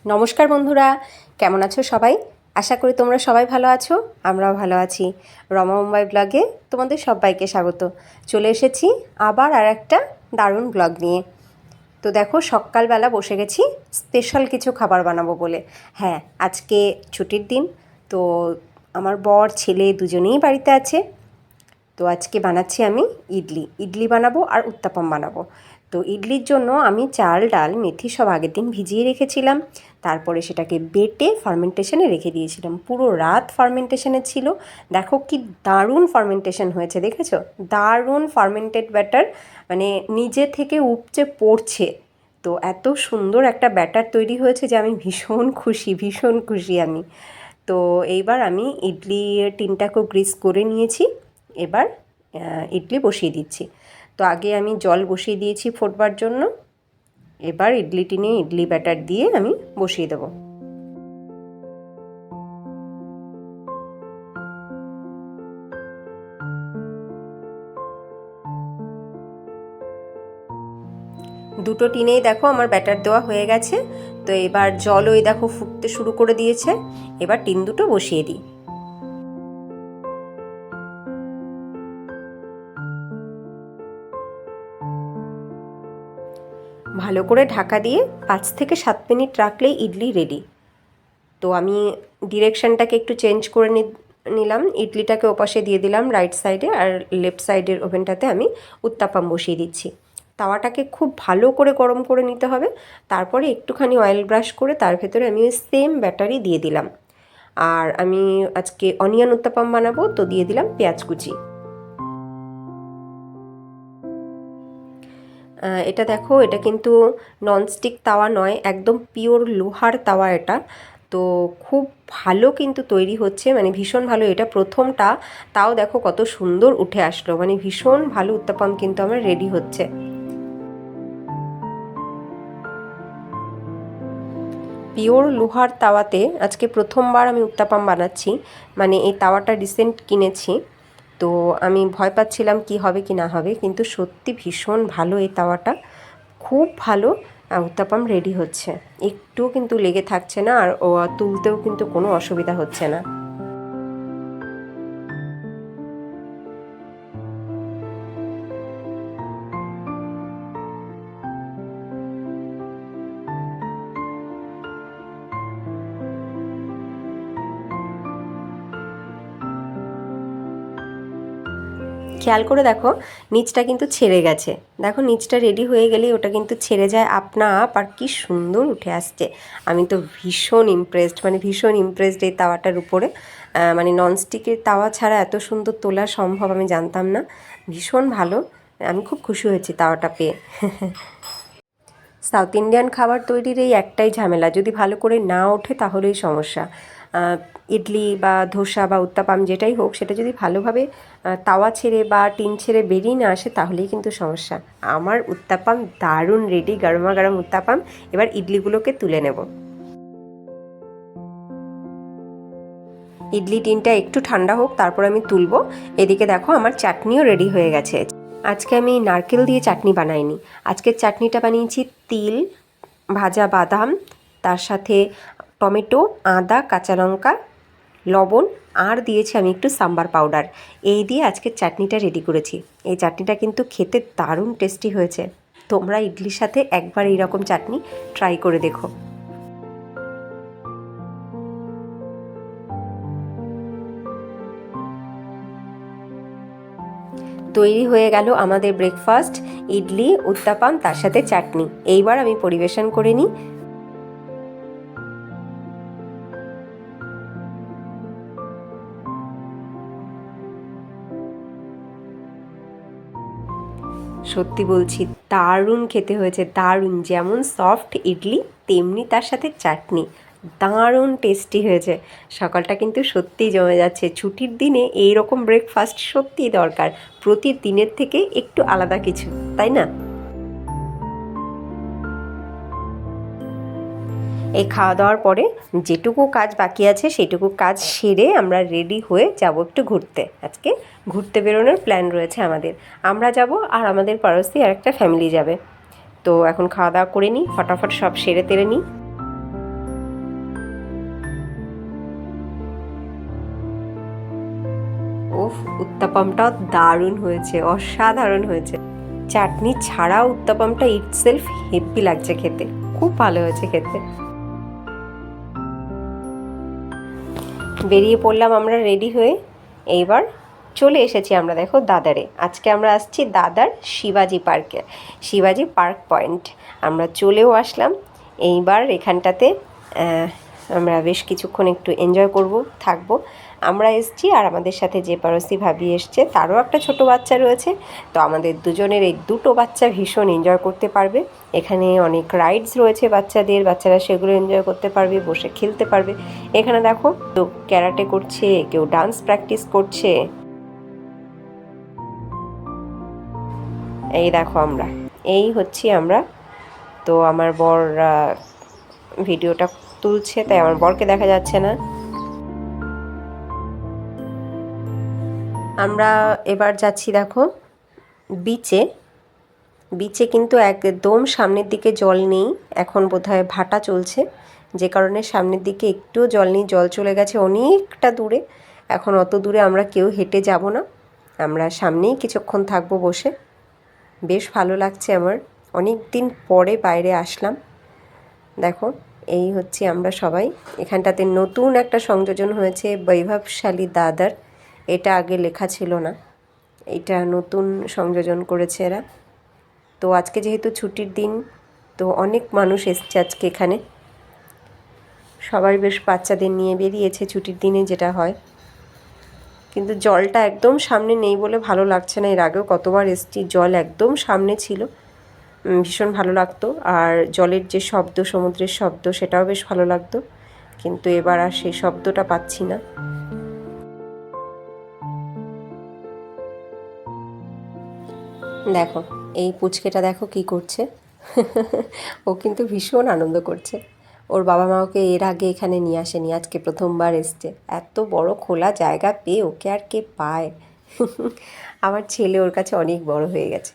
নমস্কার বন্ধুরা, কেমন আছো সবাই? আশা করি তোমরা সবাই ভালো আছো। আমরাও ভালো আছি। রমা মুম্বাই ব্লগে তোমাদের সবাইকে স্বাগত। চলে এসেছি আবার আর একটা দারুণ ব্লগ নিয়ে। তো দেখো, সকালবেলা বসে গেছি স্পেশাল কিছু খাবার বানাবো বলে। হ্যাঁ, আজকে ছুটির দিন, তো আমার বর ছেলে দুজনেই বাড়িতে আছে। তো আজকে বানাচ্ছি আমি ইডলি বানাবো আর উত্তাপাম বানাবো। তো ইডলির জন্য আমি চাল ডাল মেথি সব আগের দিন ভিজিয়ে রেখেছিলাম। তারপরে সেটাকে বেটে ফার্মেন্টেশনে রেখে দিয়েছিলাম। পুরো রাত ফার্মেন্টেশনে ছিল। দেখো কি দারুণ ফার্মেন্টেশন হয়েছে, দেখেছো? দারুণ ফার্মেন্টেড ব্যাটার, মানে নিজে থেকে উপচে পড়ছে। তো এত সুন্দর একটা ব্যাটার তৈরি হয়েছে যে আমি ভীষণ খুশি আমি। তো এইবার আমি ইডলি টিনটাকেও গ্রিস করে নিয়েছি। এবার ইডলি বসিয়ে দিচ্ছি। তো আগে আমি জল বসিয়ে দিয়েছি ফোটবার জন্য। এবার ইডলি টিনে ইডলি ব্যাটার দিয়ে আমি বসিয়ে দেবো। দুটো টিনেই দেখো আমার ব্যাটার দেওয়া হয়ে গেছে। তো এবার জল ওই দেখো ফুটতে শুরু করে দিয়েছে। এবার টিন দুটো বসিয়ে দিই। ভালো করে ঢাকা দিয়ে 5 থেকে 7 মিনিট রাখলেই ইডলি রেডি। তো আমি ডিরেকশানটাকে একটু চেঞ্জ করে নিলাম। ইডলিটাকে ওপাশে দিয়ে দিলাম রাইট সাইডে, আর লেফট সাইডের ওভেনটাতে আমি উত্তাপাম বসিয়ে দিচ্ছি। তাওয়াটাকে খুব ভালো করে গরম করে নিতে হবে। তারপরে একটুখানি অয়েল ব্রাশ করে তার ভেতরে আমি ওই সেম ব্যাটারি দিয়ে দিলাম। আর আমি আজকে অনিয়ন উত্তাপাম বানাবো, তো দিয়ে দিলাম পেঁয়াজ কুচি। এটা দেখো, এটা কিন্তু ননস্টিক তাওয়া নয়, একদম পিওর লোহার তাওয়া এটা। তো খুব ভালো কিন্তু তৈরি হচ্ছে, মানে ভীষণ ভালো। এটা প্রথমটা, তাও দেখো কত সুন্দর উঠে আসলো, মানে ভীষণ ভালো উত্তাপাম কিন্তু আমার রেডি হচ্ছে। পিওর লোহার তাওয়াতে আজকে প্রথমবার আমি উত্তাপাম বানাচ্ছি, মানে এই তাওয়াটা রিসেন্ট কিনেছি। তো আমি ভয় পাচ্ছিলাম কি হবে কি না হবে, কিন্তু সত্যি ভীষণ ভালো এই তাওয়াটা, খুব ভালো। উত্তাপাম রেডি হচ্ছে, একটুও কিন্তু লেগে থাকছে না, আর তুলতেও কিন্তু কোনো অসুবিধা হচ্ছে না। খেয়াল করে দেখো, নিচটা কিন্তু ছেড়ে গেছে। দেখো, নিচটা রেডি হয়ে গেলেই ওটা কিন্তু ছেড়ে যায় আপনা আপ, আর কি সুন্দর উঠে আসছে। আমি তো ভীষণ ইমপ্রেসড, মানে ভীষণ ইমপ্রেসড এই তাওয়াটার উপরে। মানে ননস্টিকের তাওয়া ছাড়া এত সুন্দর তোলা সম্ভব আমি জানতাম না। ভীষণ ভালো, আমি খুব খুশি হয়েছি তাওয়াটা পেয়ে। সাউথ ইন্ডিয়ান খাবার তৈরির এই একটাই ঝামেলা, যদি ভালো করে না ওঠে তাহলেই সমস্যা। ইডলি বা ধোসা বা উত্তাপাম যেটাই হোক, সেটা যদি ভালোভাবে তাওয়া ছেড়ে বা টিন ছেড়ে বেরিয়ে না আসে তাহলেই কিন্তু সমস্যা। আমার উত্তাপাম দারুণ রেডি, গরমা গরম উত্তাপাম। এবার ইডলিগুলোকে তুলে নেব। ইডলি টিনটা একটু ঠান্ডা হোক, তারপর আমি তুলব। এদিকে দেখো, আমার চাটনিও রেডি হয়ে গেছে। আজকে আমি নারকেল দিয়ে চাটনি বানাইনি। আজকের চাটনিটা বানিয়েছি তিল, ভাজা বাদাম, তার সাথে টমেটো, আদা, কাঁচা লঙ্কা, লবণ, আর দিয়েছি আমি একটু সাম্বার পাউডার। এই দিয়ে আজকের চাটনিটা রেডি করেছি। এই চাটনিটা কিন্তু খেতে দারুণ টেস্টি হয়েছে। তোমরা ইডলির সাথে একবার এইরকম চাটনি ট্রাই করে দেখো। তৈরি হয়ে গেল আমাদের ব্রেকফাস্ট, ইডলি, উত্তাপাম, তার সাথে চাটনি। এইবার আমি পরিবেশন করে নিই। সত্যি বলছি, দারুণ খেতে হয়েছে, দারুণ। যেমন সফট ইডলি, তেমনি তার সাথে চাটনি, দারুণ টেস্টি হয়েছে। সকালটা কিন্তু সত্যিই জমে যাচ্ছে। ছুটির দিনে এই রকম ব্রেকফাস্ট সত্যিই দরকার, প্রতিদিনের থেকে একটু আলাদা কিছু, তাই না? এই খাওয়া দাওয়ার পরে যেটুকু কাজ বাকি আছে সেটুকু কাজ সেরে আমরা রেডি হয়ে যাব একটু ঘুরতে। আজকে ঘুরতে বেরোনোর প্ল্যান রয়েছে আমাদের। আমরা যাব, আর আমাদের পাড়োশি আর একটা ফ্যামিলি যাবে। তো এখন খাওয়া দাওয়া করে নিই, ফটাফট সব সেরে তেরে নিই। উত্তাপামটাও দারুণ হয়েছে, অসাধারণ হয়েছে। চাটনি ছাড়াও উত্তাপামটা ইটসেলফ হেভি লাগছে খেতে, খুব ভালো হয়েছে খেতে। বেরিয়ে পড়লাম আমরা রেডি হয়ে। এইবার চলে এসেছি আমরা, দেখো, দাদারে। আজকে আমরা আসছি দাদার শিবাজি পার্কে, শিবাজি পার্ক পয়েন্ট। আমরা চলেও আসলাম। এইবার এখানটাতে আমরা বেশ কিছুক্ষণ একটু এনজয় করব, থাকবো। আমরা এসছি আর আমাদের সাথে যে পারসি ভাবি এসছে, তারও একটা ছোট বাচ্চা রয়েছে। তো আমাদের দুজনের এই দুটো বাচ্চা ভীষণ এনজয় করতে পারবে। এখানে অনেক রাইডস রয়েছে বাচ্চাদের, বাচ্চারা সেগুলো এনজয় করতে পারবে, বসে খেলতে পারবে। এখানে দেখো, কেউ ক্যারাটে করছে, কেউ ডান্স প্র্যাকটিস করছে। এই দেখো এই হচ্ছি আমরা। তো আমার বর ভিডিওটা তুলছে, তাই আমার বরকে দেখা যাচ্ছে না। আমরা এবার যাচ্ছি দেখো বিচে। বিচে কিন্তু একদম সামনের দিকে জল নেই, এখন বোধহয় ভাটা চলছে, যে কারণে সামনের দিকে একটুও জল নেই। জল চলে গেছে অনেকটা দূরে। এখন অত দূরে আমরা কেউ হেঁটে যাব না, আমরা সামনেই কিছুক্ষণ থাকবো বসে। বেশ ভালো লাগছে আমার, অনেক দিন পরে বাইরে আসলাম। দেখো, এই হচ্ছে আমরা সবাই। এখানটাতে নতুন একটা সংযোজন হয়েছে, বৈভবশালী দাদার। এটা আগে লেখা ছিল না, এটা নতুন সংযোজন করেছে এরা। তো আজকে যেহেতু ছুটির দিন, তো অনেক মানুষ এসছে আজকে এখানে। সবাই বেশ বাচ্চাদের নিয়ে বেরিয়েছে ছুটির দিনে, যেটা হয়। কিন্তু জলটা একদম সামনে নেই বলে ভালো লাগছে না। এর আগেও কতবার এসছি, জল একদম সামনে ছিল, ভীষণ ভালো লাগতো। আর জলের যে শব্দ, সমুদ্রের শব্দ, সেটাও বেশ ভালো লাগতো। কিন্তু এবার আর সেই শব্দটা পাচ্ছি না। দেখো, এই পুচকেটা দেখো কি করছে। ও কিন্তু ভীষণ আনন্দ করছে। ওর বাবা মা ওকে এর আগে এখানে নিয়ে আসেনি, আজকে প্রথমবার এসছে। এত বড় খোলা জায়গা পেয়ে ওকে আর কে পায়। আমার ছেলে ওর কাছে অনেক বড় হয়ে গেছে।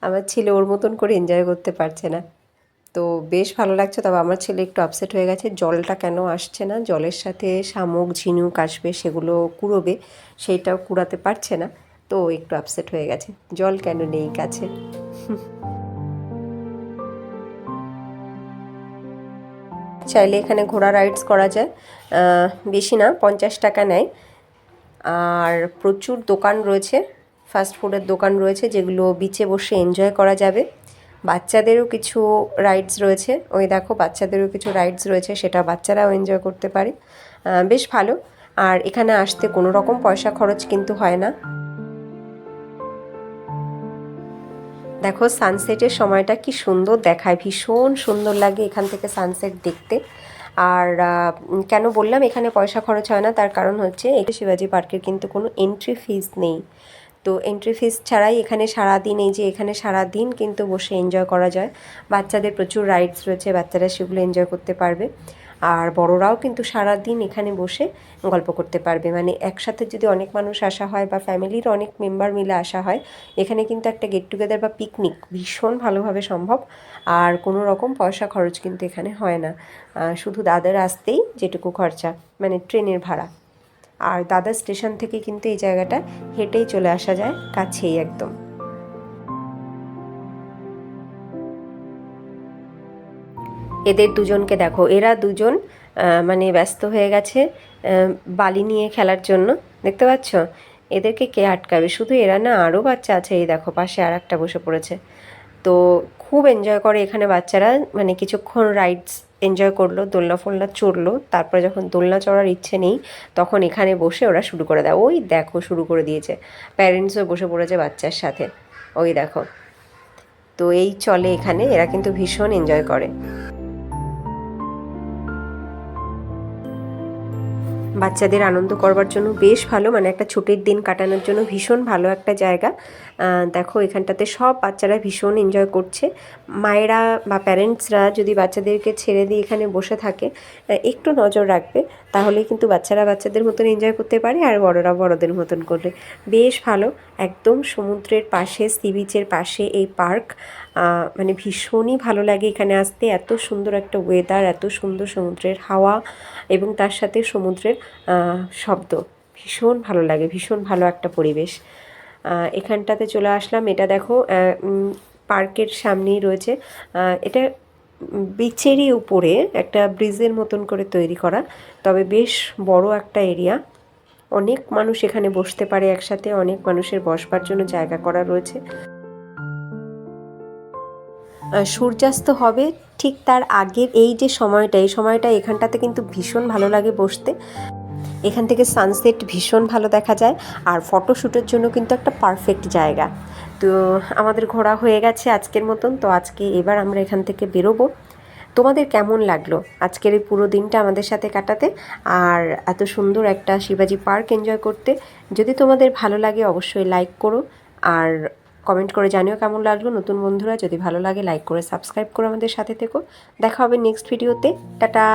আমার ছেলে ওর মতন করে এনজয় করতে পারছে না। তো বেশ ভালো লাগছে। তবে আমার ছেলে একটু আপসেট হয়ে গেছে, জলটা কেন আসছে না। জলের সাথে শামুক ঝিনুক আসবে, সেগুলো কুড়োবে, সেইটাও কুড়াতে পারছে না। তো একটু আপসেট হয়ে গেছে, জল কেন নেই কাছে। চাইলে এখানে ঘোড়া রাইডস করা যায়, বেশি না, 50 টাকা নেয়। আর প্রচুর দোকান রয়েছে, ফাস্ট ফুডের দোকান রয়েছে, যেগুলো বিচে বসে এনজয় করা যাবে। বাচ্চাদেরও কিছু রাইডস রয়েছে, ওই দেখো বাচ্চাদেরও কিছু রাইডস রয়েছে, সেটা বাচ্চারাও এনজয় করতে পারে, বেশ ভালো। আর এখানে আসতে কোনো রকম পয়সা খরচ কিন্তু হয় না। দেখো সানসেটের সময়টা কি সুন্দর দেখায়, ভীষণ সুন্দর লাগে এখান থেকে সানসেট দেখতে। আর কেন বললাম এখানে পয়সা খরচ হয় না, তার কারণ হচ্ছে এই শিবাজি পার্কের কিন্তু কোনো এন্ট্রি ফিস নেই। তো এন্ট্রি ফিস ছাড়াই এখানে সারাদিন, এই যে এখানে সারাদিন কিন্তু বসে এনজয় করা যায়। বাচ্চাদের প্রচুর রাইডস রয়েছে, বাচ্চারা সেগুলো এনজয় করতে পারবে। আর বড়রাও কিন্তু সারাদিন এখানে বসে গল্প করতে পারবে। মানে একসাথে যদি অনেক মানুষ আসা হয় বা ফ্যামিলির অনেক মেম্বার মিলে আসা হয়, এখানে কিন্তু একটা গেট টুগেদার বা পিকনিক ভীষণ ভালোভাবে সম্ভব। আর কোনো রকম পয়সা খরচ কিন্তু এখানে হয় না, শুধু দাদার আসতেই যেটুকু খরচা, মানে ট্রেনের ভাড়া। আর দাদার স্টেশন থেকে কিন্তু এই জায়গাটা হেঁটেই চলে আসা যায়, কাছেই একদম। এদের দুজনকে দেখো, এরা দুজন মানে ব্যস্ত হয়ে গেছে বালি নিয়ে খেলার জন্য, দেখতে পাচ্ছ। এদেরকে কে আটকাবে, শুধু এরা না, আরও বাচ্চা আছে। এই দেখো পাশে আর একটা বসে পড়েছে। তো খুব এনজয় করে এখানে বাচ্চারা, মানে কিছুক্ষণ রাইডস এনজয় করলো, দোলনা ফোলনা চড়লো, তারপরে যখন দোলনা চড়ার ইচ্ছে নেই, তখন এখানে বসে ওরা শুরু করে দেয়। ওই দেখো শুরু করে দিয়েছে, প্যারেন্টসও বসে পড়েছে বাচ্চার সাথে, ওই দেখো। তো এই চলে এখানে, এরা কিন্তু ভীষণ এনজয় করে। বাচ্চাদের আনন্দ করবার জন্য বেশ ভালো, মানে একটা ছুটির দিন কাটানোর জন্য ভীষণ ভালো একটা জায়গা। দেখো এখানটাতে সব বাচ্চারা ভীষণ এনজয় করছে। মায়েরা বা প্যারেন্টসরা যদি বাচ্চাদেরকে ছেড়ে দিয়ে এখানে বসে থাকে, একটু নজর রাখবে, তাহলে কিন্তু বাচ্চারা বাচ্চাদের মতন এনজয় করতে পারে, আর বড়রা বড়দের মতন করলে বেশ ভালো। একদম সমুদ্রের পাশে, সি বিচের পাশে এই পার্ক, মানে ভীষণই ভালো লাগে এখানে আসতে। এত সুন্দর একটা ওয়েদার, এত সুন্দর সমুদ্রের হাওয়া, এবং তার সাথে সমুদ্রের শব্দ, ভীষণ ভালো লাগে, ভীষণ ভালো একটা পরিবেশ। এখানটাতে চলে আসলাম। এটা দেখো পার্কের সামনেই রয়েছে। এটা বিচেরই উপরে একটা ব্রিজের মতন করে তৈরি করা, তবে বেশ বড় একটা এরিয়া। অনেক মানুষ এখানে বসতে পারে একসাথে, অনেক মানুষের বসবার জন্য জায়গা করা রয়েছে। সূর্যাস্ত হবে ঠিক তার আগের এই যে সময়টা, এই সময়টা এখানটাতে কিন্তু ভীষণ ভালো লাগে বসতে। এখান থেকে সানসেট ভীষণ ভালো দেখা যায়, আর ফটোশ্যুটের জন্য কিন্তু একটা পারফেক্ট জায়গা। তো আমাদের ঘোরা হয়ে গেছে আজকের মতন। তো আজকে এবার আমরা এখান থেকে বেরোবো। তোমাদের কেমন লাগলো আজকের এই পুরো দিনটা আমাদের সাথে কাটাতে, আর এত সুন্দর একটা শিবাজি পার্ক এনজয় করতে? যদি তোমাদের ভালো লাগে অবশ্যই লাইক করো, আর কমেন্ট করে জানিও কেমন লাগলো। নতুন বন্ধুরা যদি ভালো লাগে লাইক করে সাবস্ক্রাইব করে আমাদের সাথে থেকো। দেখা হবে নেক্সট ভিডিওতে। টাটা।